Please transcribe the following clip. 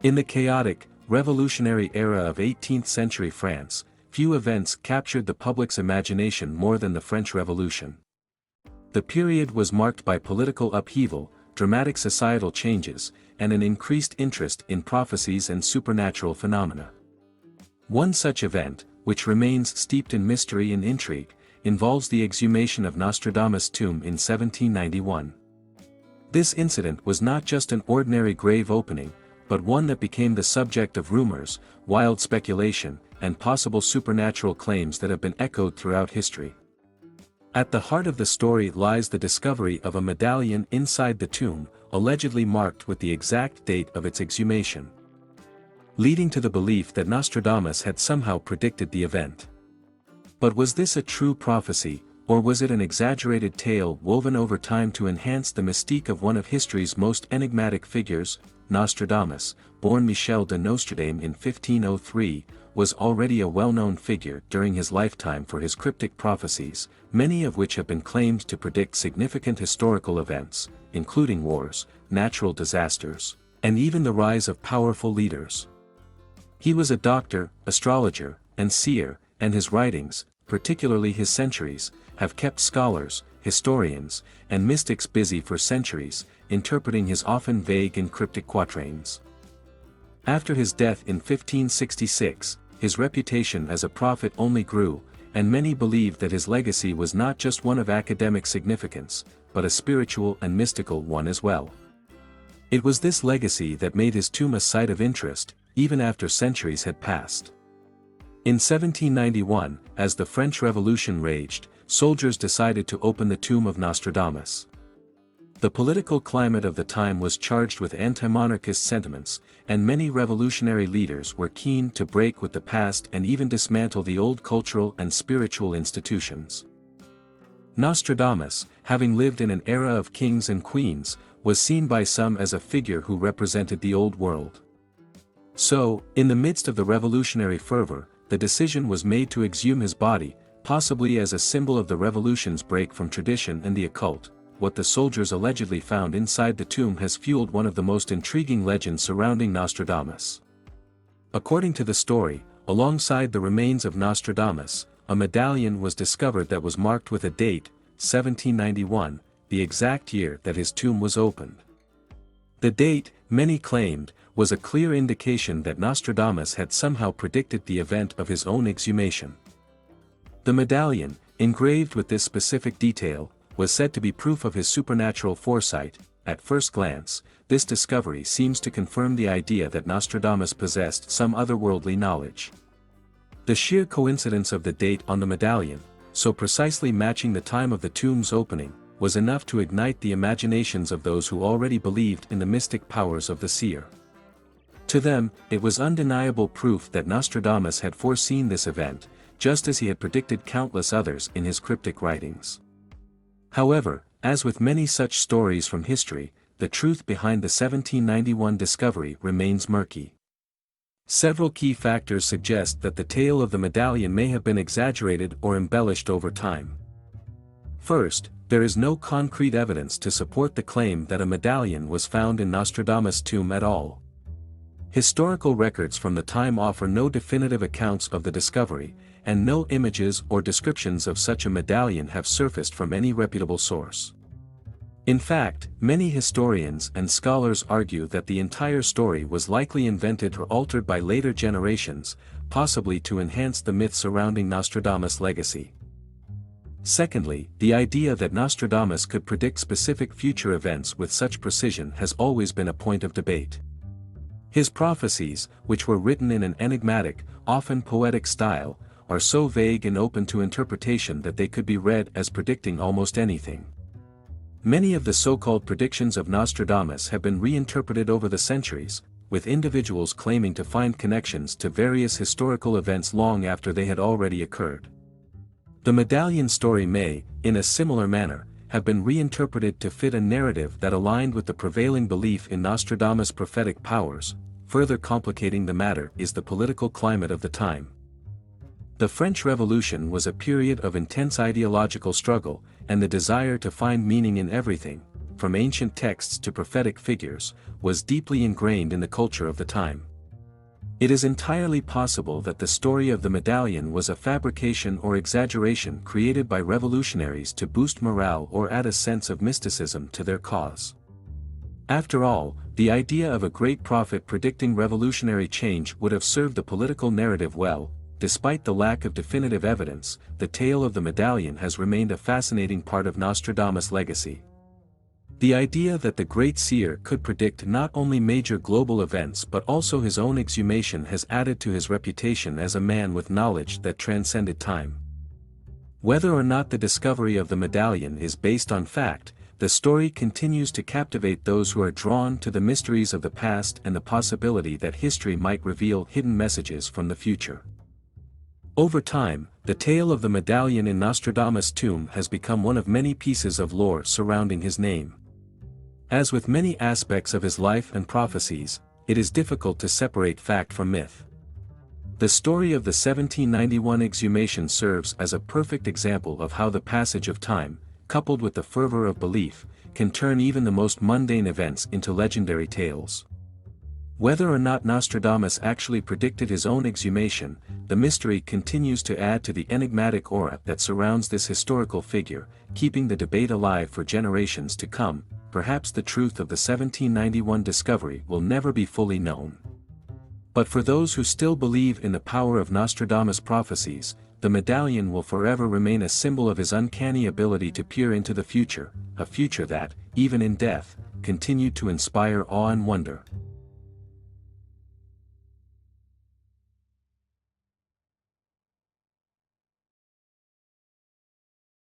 In the chaotic, revolutionary era of 18th century France, few events captured the public's imagination more than the French Revolution. The period was marked by political upheaval, dramatic societal changes, and an increased interest in prophecies and supernatural phenomena. One such event, which remains steeped in mystery and intrigue, involves the exhumation of Nostradamus' tomb in 1791. This incident was not just an ordinary grave opening, but one that became the subject of rumors, wild speculation, and possible supernatural claims that have been echoed throughout history. At the heart of the story lies the discovery of a medallion inside the tomb, allegedly marked with the exact date of its exhumation, leading to the belief that Nostradamus had somehow predicted the event. But was this a true prophecy, or was it an exaggerated tale woven over time to enhance the mystique of one of history's most enigmatic figures? Nostradamus, born Michel de Nostradame in 1503, was already a well-known figure during his lifetime for his cryptic prophecies, many of which have been claimed to predict significant historical events, including wars, natural disasters, and even the rise of powerful leaders. He was a doctor, astrologer, and seer, and his writings, particularly his centuries, have kept scholars, historians, and mystics busy for centuries, interpreting his often vague and cryptic quatrains. After his death in 1566, his reputation as a prophet only grew, and many believed that his legacy was not just one of academic significance, but a spiritual and mystical one as well. It was this legacy that made his tomb a site of interest, even after centuries had passed. In 1791, as the French Revolution raged, soldiers decided to open the tomb of Nostradamus. The political climate of the time was charged with anti-monarchist sentiments, and many revolutionary leaders were keen to break with the past and even dismantle the old cultural and spiritual institutions. Nostradamus, having lived in an era of kings and queens, was seen by some as a figure who represented the old world. So, in the midst of the revolutionary fervor, the decision was made to exhume his body, possibly as a symbol of the revolution's break from tradition and the occult. What the soldiers allegedly found inside the tomb has fueled one of the most intriguing legends surrounding Nostradamus. According to the story, alongside the remains of Nostradamus, a medallion was discovered that was marked with a date, 1791, the exact year that his tomb was opened. The date, many claimed, was a clear indication that Nostradamus had somehow predicted the event of his own exhumation. The medallion, engraved with this specific detail, was said to be proof of his supernatural foresight. At first glance, this discovery seems to confirm the idea that Nostradamus possessed some otherworldly knowledge. The sheer coincidence of the date on the medallion, so precisely matching the time of the tomb's opening, was enough to ignite the imaginations of those who already believed in the mystic powers of the seer. To them, it was undeniable proof that Nostradamus had foreseen this event, just as he had predicted countless others in his cryptic writings. However, as with many such stories from history, the truth behind the 1791 discovery remains murky. Several key factors suggest that the tale of the medallion may have been exaggerated or embellished over time. First, there is no concrete evidence to support the claim that a medallion was found in Nostradamus' tomb at all. Historical records from the time offer no definitive accounts of the discovery, and no images or descriptions of such a medallion have surfaced from any reputable source. In fact, many historians and scholars argue that the entire story was likely invented or altered by later generations, possibly to enhance the myth surrounding Nostradamus' legacy. Secondly, the idea that Nostradamus could predict specific future events with such precision has always been a point of debate. His prophecies, which were written in an enigmatic, often poetic style, are so vague and open to interpretation that they could be read as predicting almost anything. Many of the so-called predictions of Nostradamus have been reinterpreted over the centuries, with individuals claiming to find connections to various historical events long after they had already occurred. The medallion story may, in a similar manner, have been reinterpreted to fit a narrative that aligned with the prevailing belief in Nostradamus' prophetic powers. Further complicating the matter is the political climate of the time. The French Revolution was a period of intense ideological struggle, and the desire to find meaning in everything, from ancient texts to prophetic figures, was deeply ingrained in the culture of the time. It is entirely possible that the story of the medallion was a fabrication or exaggeration created by revolutionaries to boost morale or add a sense of mysticism to their cause. After all, the idea of a great prophet predicting revolutionary change would have served the political narrative well. Despite the lack of definitive evidence, the tale of the medallion has remained a fascinating part of Nostradamus' legacy. The idea that the great seer could predict not only major global events but also his own exhumation has added to his reputation as a man with knowledge that transcended time. Whether or not the discovery of the medallion is based on fact, the story continues to captivate those who are drawn to the mysteries of the past and the possibility that history might reveal hidden messages from the future. Over time, the tale of the medallion in Nostradamus' tomb has become one of many pieces of lore surrounding his name. As with many aspects of his life and prophecies, it is difficult to separate fact from myth. The story of the 1791 exhumation serves as a perfect example of how the passage of time, coupled with the fervor of belief, can turn even the most mundane events into legendary tales. Whether or not Nostradamus actually predicted his own exhumation, the mystery continues to add to the enigmatic aura that surrounds this historical figure, keeping the debate alive for generations to come. Perhaps the truth of the 1791 discovery will never be fully known. But for those who still believe in the power of Nostradamus' prophecies, the medallion will forever remain a symbol of his uncanny ability to peer into the future, a future that, even in death, continued to inspire awe and wonder.